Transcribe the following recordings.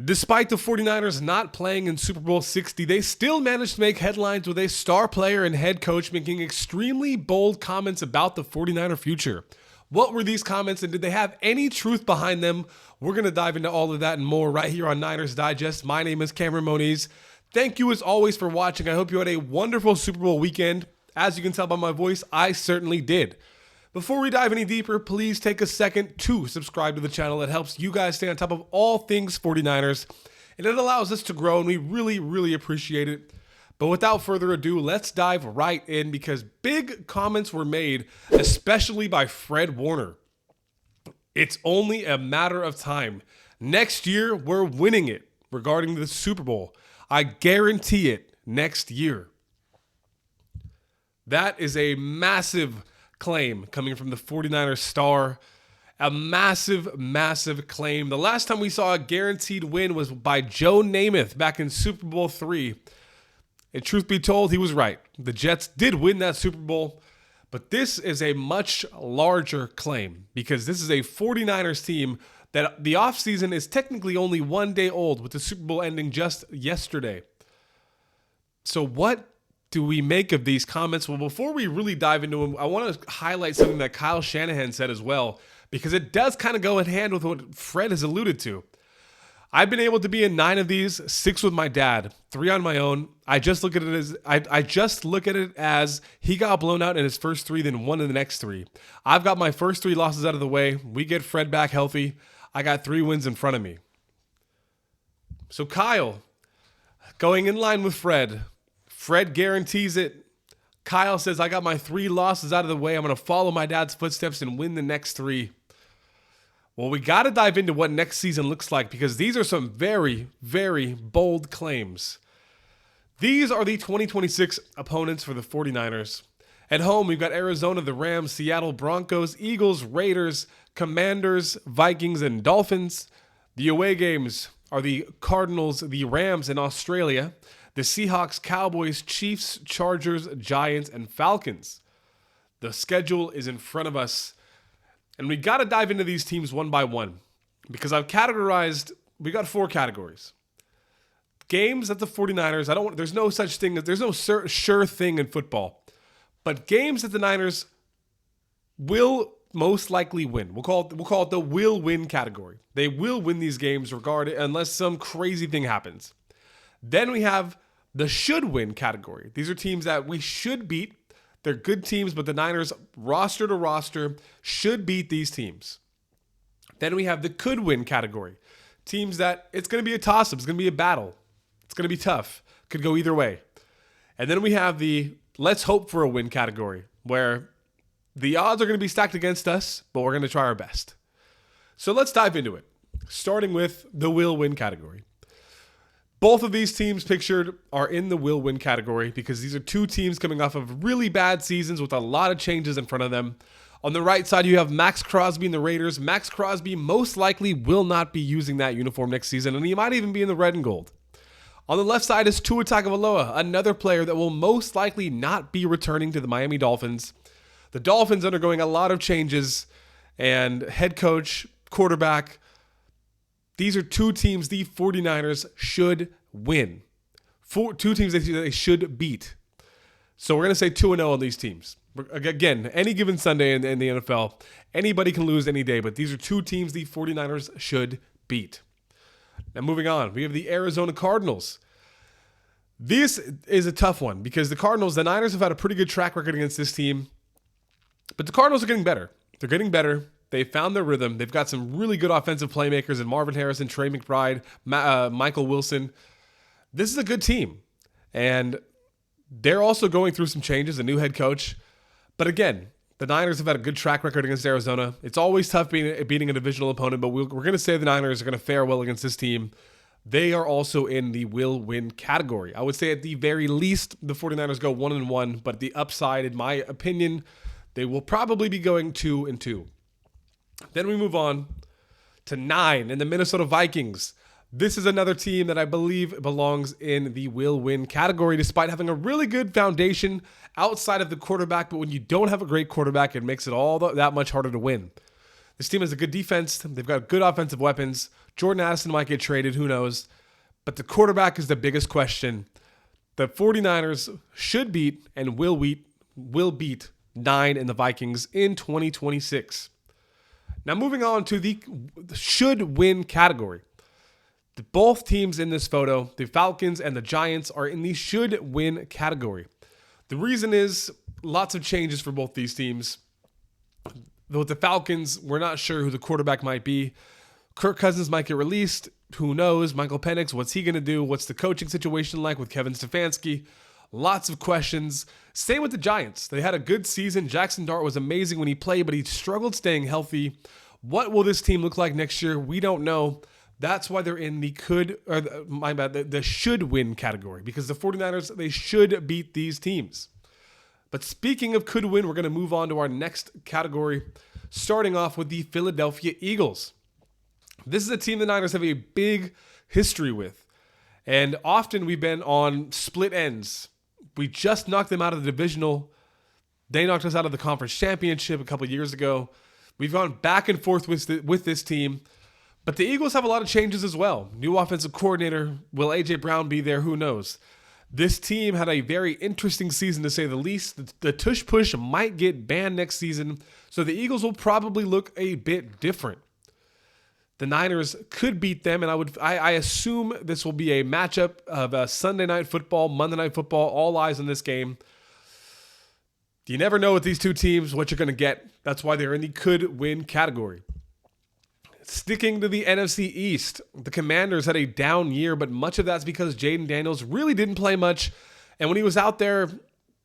Despite the 49ers not playing in Super Bowl 60, they still managed to make headlines with a star player and head coach making extremely bold comments about the 49er future. What were these comments and did they have any truth behind them? We're going to dive into all of that and more right here on Niners Digest. My name is Cameron Moniz. Thank you as always for watching. I hope you had a wonderful Super Bowl weekend. As you can tell by my voice, I certainly did. Before we dive any deeper, please take a second to subscribe to the channel. It helps you guys stay on top of all things 49ers, and it allows us to grow, and we really appreciate it. But without further ado, let's dive right in because big comments were made, especially by Fred Warner. It's only a matter of time. Next year, we're winning it regarding the Super Bowl. I guarantee it next year. That is a massive claim coming from the 49ers star. A massive claim. The last time we saw a guaranteed win was by Joe Namath back in Super Bowl III. And truth be told, he was right. The Jets did win that Super Bowl, but this is a much larger claim because this is a 49ers team that the offseason is technically only 1 day old with the Super Bowl ending just yesterday. So what do we make of these comments? Well, before we really dive into them, I want to highlight something that Kyle Shanahan said as well, because it does kind of go in hand with what Fred has alluded to. I've been able to be in 9 of these, 6 with my dad, 3 on my own. I just look at it as I just look at it as he got blown out in his first 3, then won in the next 3. I've got my first 3 losses out of the way. We get Fred back healthy. I got 3 wins in front of me. So Kyle, going in line with Fred. Fred guarantees it. Kyle says, I got my 3 losses out of the way. I'm going to follow my dad's footsteps and win the next 3. Well, we got to dive into what next season looks like because these are some very bold claims. These are the 2026 opponents for the 49ers. At home, we've got Arizona, the Rams, Seattle, Broncos, Eagles, Raiders, Commanders, Vikings, and Dolphins. The away games are the Cardinals, the Rams in Australia, the Seahawks, Cowboys, Chiefs, Chargers, Giants, and Falcons. The schedule is in front of us, and we got to dive into these teams one by one because I've categorized, we got 4 categories. Games that the 49ers, there's no such thing, there's no sure thing in football, but games that the Niners will most likely win. We'll call it the will win category. They will win these games unless some crazy thing happens. Then we have the should win category. These are teams that we should beat. They're good teams, but the Niners, roster to roster, should beat these teams. Then we have the could win category. Teams that it's going to be a toss-up. It's going to be a battle. It's going to be tough. Could go either way. And then we have the let's hope for a win category, where the odds are going to be stacked against us, but we're going to try our best. So let's dive into it, starting with the will win category. Both of these teams pictured are in the will win category because these are 2 teams coming off of really bad seasons with a lot of changes in front of them. On the right side, you have Max Crosby and the Raiders. Max Crosby most likely will not be using that uniform next season, and he might even be in the red and gold. On the left side is Tua Tagovailoa, another player that will most likely not be returning to the Miami Dolphins. The Dolphins undergoing a lot of changes, and head coach, quarterback. These are 2 teams the 49ers should win. 2 teams they should beat. So we're going to say 2-0 on these teams. Again, any given Sunday in the NFL, anybody can lose any day, but these are 2 teams the 49ers should beat. Now moving on, we have the Arizona Cardinals. This is a tough one because the Niners have had a pretty good track record against this team, but the Cardinals are getting better. They're getting better. They found their rhythm. They've got some really good offensive playmakers in Marvin Harrison, Trey McBride, Michael Wilson. This is a good team. And they're also going through some changes, a new head coach. But again, the Niners have had a good track record against Arizona. It's always tough beating a divisional opponent, but we're going to say the Niners are going to fare well against this team. They are also in the will win category. I would say at the very least, the 49ers go 1-1, but the upside, in my opinion, they will probably be going 2-2. Then we move on to 9 in the Minnesota Vikings. This is another team that I believe belongs in the will win category despite having a really good foundation outside of the quarterback. But when you don't have a great quarterback, it makes it all that much harder to win. This team has a good defense. They've got good offensive weapons. Jordan Addison might get traded. Who knows? But the quarterback is the biggest question. The 49ers should beat and will beat 9 in the Vikings in 2026. Now moving on to the should win category. Both teams in this photo, the Falcons and the Giants, are in the should win category. The reason is lots of changes for both these teams. With the Falcons, we're not sure who the quarterback might be. Kirk Cousins might get released. Who knows? Michael Penix, what's he going to do? What's the coaching situation like with Kevin Stefanski? Lots of questions. Same with the Giants. They had a good season. Jackson Dart was amazing when he played, but he struggled staying healthy. What will this team look like next year? We don't know. That's why they're in the should win category, because the 49ers, they should beat these teams. But speaking of could win, we're going to move on to our next category, starting off with the Philadelphia Eagles. This is a team the Niners have a big history with, and often we've been on split ends. We just knocked them out of the divisional. They knocked us out of the conference championship a couple years ago. We've gone back and forth with this team. But the Eagles have a lot of changes as well. New offensive coordinator. Will A.J. Brown be there? Who knows? This team had a very interesting season, to say the least. The tush push might get banned next season, so the Eagles will probably look a bit different. The Niners could beat them, and I assume this will be a matchup of Sunday Night Football, Monday Night Football, all eyes on this game. You never know with these two teams what you're going to get. That's why they're in the could win category. Sticking to the NFC East, the Commanders had a down year, but much of that's because Jaden Daniels really didn't play much. And when he was out there,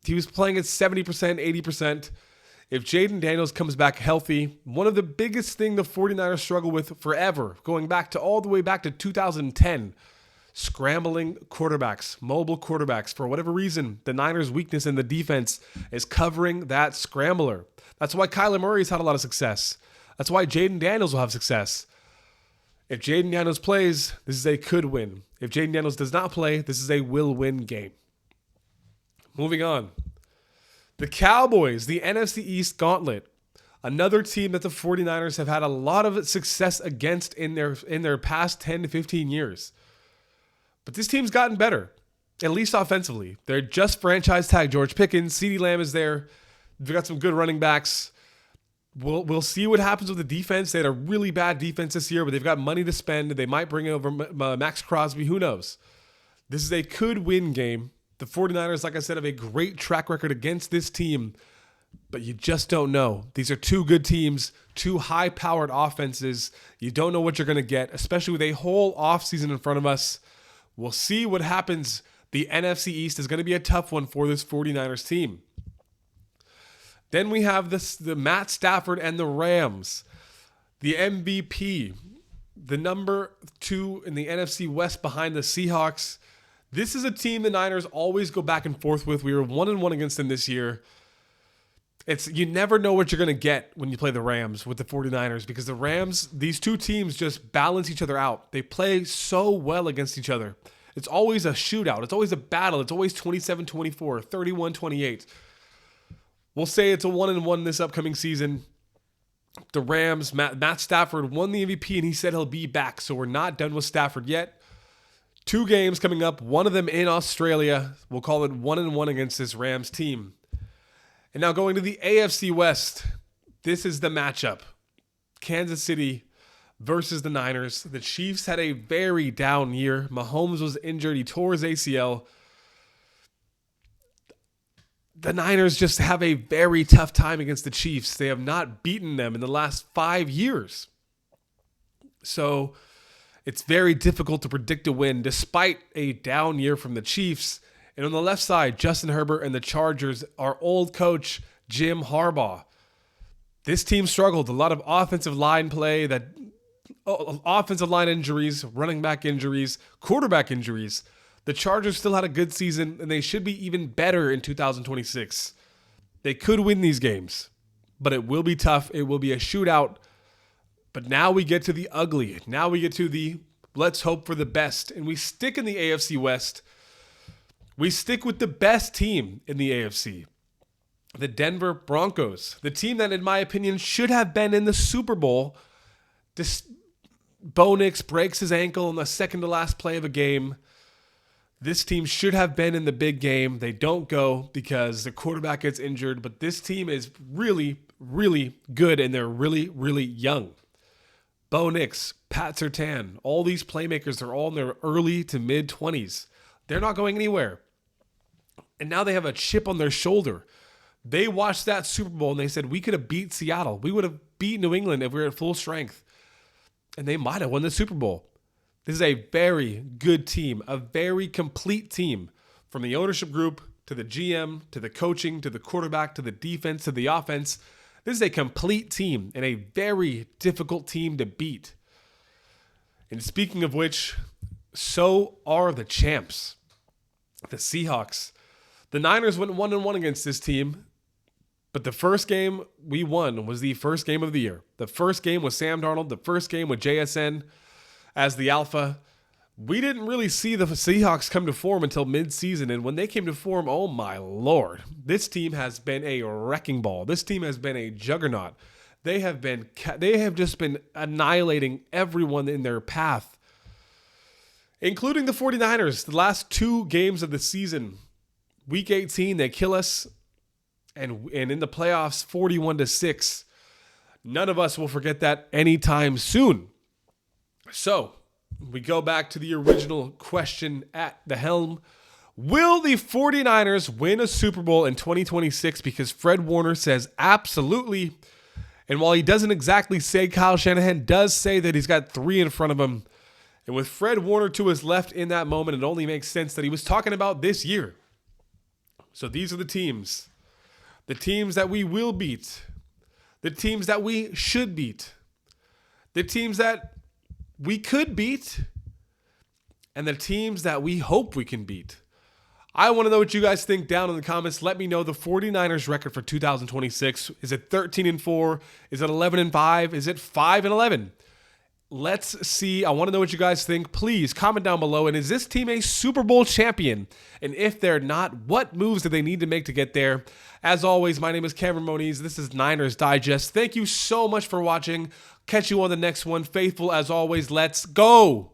he was playing at 70%, 80%. If Jaden Daniels comes back healthy, one of the biggest things the 49ers struggle with forever, going back to all the way back to 2010, scrambling quarterbacks, mobile quarterbacks. For whatever reason, the Niners' weakness in the defense is covering that scrambler. That's why Kyler Murray's had a lot of success. That's why Jaden Daniels will have success. If Jaden Daniels plays, this is a could win. If Jaden Daniels does not play, this is a will win game. Moving on. The Cowboys, the NFC East Gauntlet. Another team that the 49ers have had a lot of success against in their past 10 to 15 years. But this team's gotten better, at least offensively. They're just franchise tag George Pickens. CeeDee Lamb is there. They've got some good running backs. We'll see what happens with the defense. They had a really bad defense this year, but they've got money to spend. They might bring over Max Crosby. Who knows? This is a could-win game. The 49ers, like I said, have a great track record against this team, but you just don't know. These are two good teams, two high-powered offenses. You don't know what you're going to get, especially with a whole offseason in front of us. We'll see what happens. The NFC East is going to be a tough one for this 49ers team. Then we have the Matt Stafford and the Rams. The MVP, the number 2 in the NFC West behind the Seahawks. This is a team the Niners always go back and forth with. We were 1-1 against them this year. You never know what you're going to get when you play the Rams with the 49ers, because the Rams, these two teams just balance each other out. They play so well against each other. It's always a shootout. It's always a battle. It's always 27-24, 31-28. We'll say it's a 1-1 this upcoming season. The Rams, Matt Stafford won the MVP, and he said he'll be back. So we're not done with Stafford yet. 2 games coming up, one of them in Australia. We'll call it 1-1 against this Rams team. And now going to the AFC West. This is the matchup. Kansas City versus the Niners. The Chiefs had a very down year. Mahomes was injured. He tore his ACL. The Niners just have a very tough time against the Chiefs. They have not beaten them in the last 5 years. So it's very difficult to predict a win despite a down year from the Chiefs. And on the left side, Justin Herbert and the Chargers, our old coach, Jim Harbaugh. This team struggled. A lot of offensive line play, offensive line injuries, running back injuries, quarterback injuries. The Chargers still had a good season, and they should be even better in 2026. They could win these games, but it will be tough. It will be a shootout. But now we get to the ugly. Now we get to the let's hope for the best. And we stick in the AFC West. We stick with the best team in the AFC. the Denver Broncos, the team that, in my opinion, should have been in the Super Bowl. Bo Nix breaks his ankle in the second to last play of a game. This team should have been in the big game. They don't go because the quarterback gets injured, but this team is really, really good, and they're really, really young. Bo Nix, Pat Surtain, all these playmakers are all in their early to mid-20s. They're not going anywhere. And now they have a chip on their shoulder. They watched that Super Bowl and they said, we could have beat Seattle. We would have beat New England if we were at full strength. And they might have won the Super Bowl. This is a very good team, a very complete team, from the ownership group to the GM, to the coaching, to the quarterback, to the defense, to the offense. This is a complete team and a very difficult team to beat. And speaking of which, so are the champs, the Seahawks. The Niners went 1-1 against this team, but the first game we won was the first game of the year. The first game was Sam Darnold, the first game with JSN as the alpha. We didn't really see the Seahawks come to form until midseason, and when they came to form, oh my Lord, this team has been a wrecking ball. This team has been a juggernaut. They have just been annihilating everyone in their path, including the 49ers. The last two games of the season, Week 18, they kill us, and in the playoffs, 41-6. None of us will forget that anytime soon. So, we go back to the original question at the helm. Will the 49ers win a Super Bowl in 2026? Because Fred Warner says absolutely. And while he doesn't exactly say, Kyle Shanahan does say that he's got 3 in front of him. And with Fred Warner to his left in that moment, it only makes sense that he was talking about this year. So these are the teams. The teams that we will beat. The teams that we should beat. The teams that we could beat. And the teams that we hope we can beat. I want to know what you guys think down in the comments. Let me know the 49ers record for 2026. Is it 13-4? Is it 11-5? Is it 5-11? Let's see. I want to know what you guys think. Please comment down below. And is this team a Super Bowl champion? And if they're not, what moves do they need to make to get there? As always, my name is Cameron Moniz. This is Niners Digest. Thank you so much for watching. Catch you on the next one. Faithful as always. Let's go.